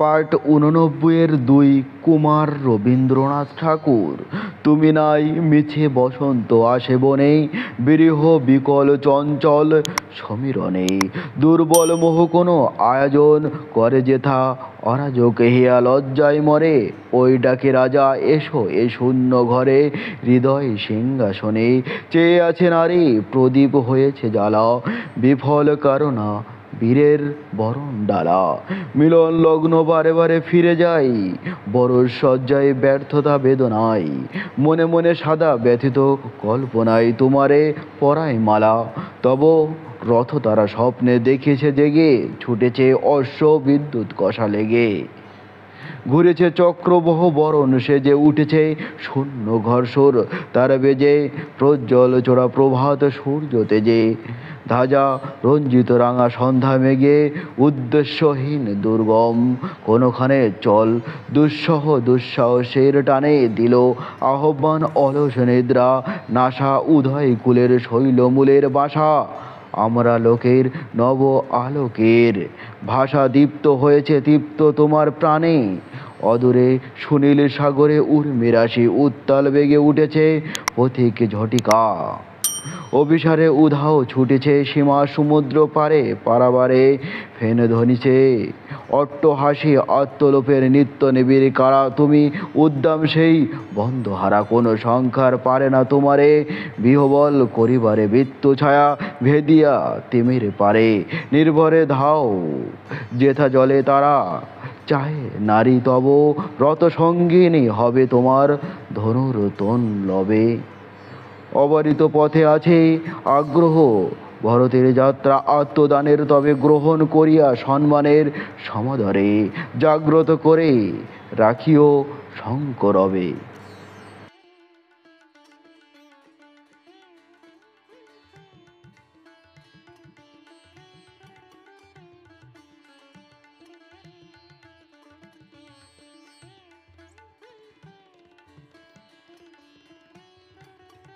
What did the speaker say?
Part 89-2 Kumar Rabindranath ঠাকুর। তুমি নাই মিছে বসন্ত আসে বনে, বিরহ বিকল চঞ্চল সমীরণে। দুর্বল মোহ কোনো আয়োজন করে যেথা, অরাজক হিয়া লজ্জায় মরে। ওই ডাকে রাজা এসো এ শূন্য ঘরে, হৃদয় সিংহাসনে চেয়ে আছে নারী, প্রদীপ হয়েছে জ্বালা, বিফল কারণা বীরের বরণ ডালা। মিলন লগ্ন বারে বারে ফিরে যাই, বড় শয্যায় ব্যর্থতা বেদনায়। মনে মনে সাদা ব্যথিত কল্পনায় তোমারে পরায় মালা। তব রথ তারা স্বপ্নে দেখেছে জেগে, ছুটেছে অশ্ব বিদ্যুৎ কষা লেগে। ঘুরেছে চক্রবহ বরণ সেজে, উঠেছে শূন্য ঘর্ষর তার বেজে, প্রজ্জ্বল চোরা প্রভাত সূর্য তেজে। ধাজা রঞ্জিত রাঙা সন্ধ্যা মেঘে, উদ্দেশ্যহীন দুর্গম কোনোখানে চল, দুঃসহ দুঃসাহসের টানে দিল আহ্বান অলস নিদ্রা, নাসা উদয় কুলের শৈলমূলের বাসা। আমরা লোকের নব আলোকের ভাষা, দীপ্ত হয়েছে তৃপ্ত তোমার প্রাণে। অদূরে সুনীল সাগরে উর্মিরাশি উত্তাল বেগে উঠেছে পথিক ঝটিকা। অভিসারে উধাও ছুটেছে সীমা সমুদ্র পারে পারাবারে, ফেন ধ্বনিছে অট্টহাসি আত্মলোপের নিত্য নিবিড় কারা। তুমি উদ্দাম সেই বন্ধহারা, কোনো সংখ্যার পারে না তোমারে বিহবল করিবারে। বৃত্ত ছায়া ভেদিয়া তিমির পারে নির্ভরে ধাও, যেথা জলে তারা চাহে নারী তব রত সঙ্গিনী হবে তোমার ধনুর তন লবে। অবারিত পথে আছে আগ্রহ ভরতের যাত্রা আত্মদানের, তবে গ্রহণ করিয়া সম্মানের সমাদরে জাগ্রত করে রাখিও শঙ্করবে।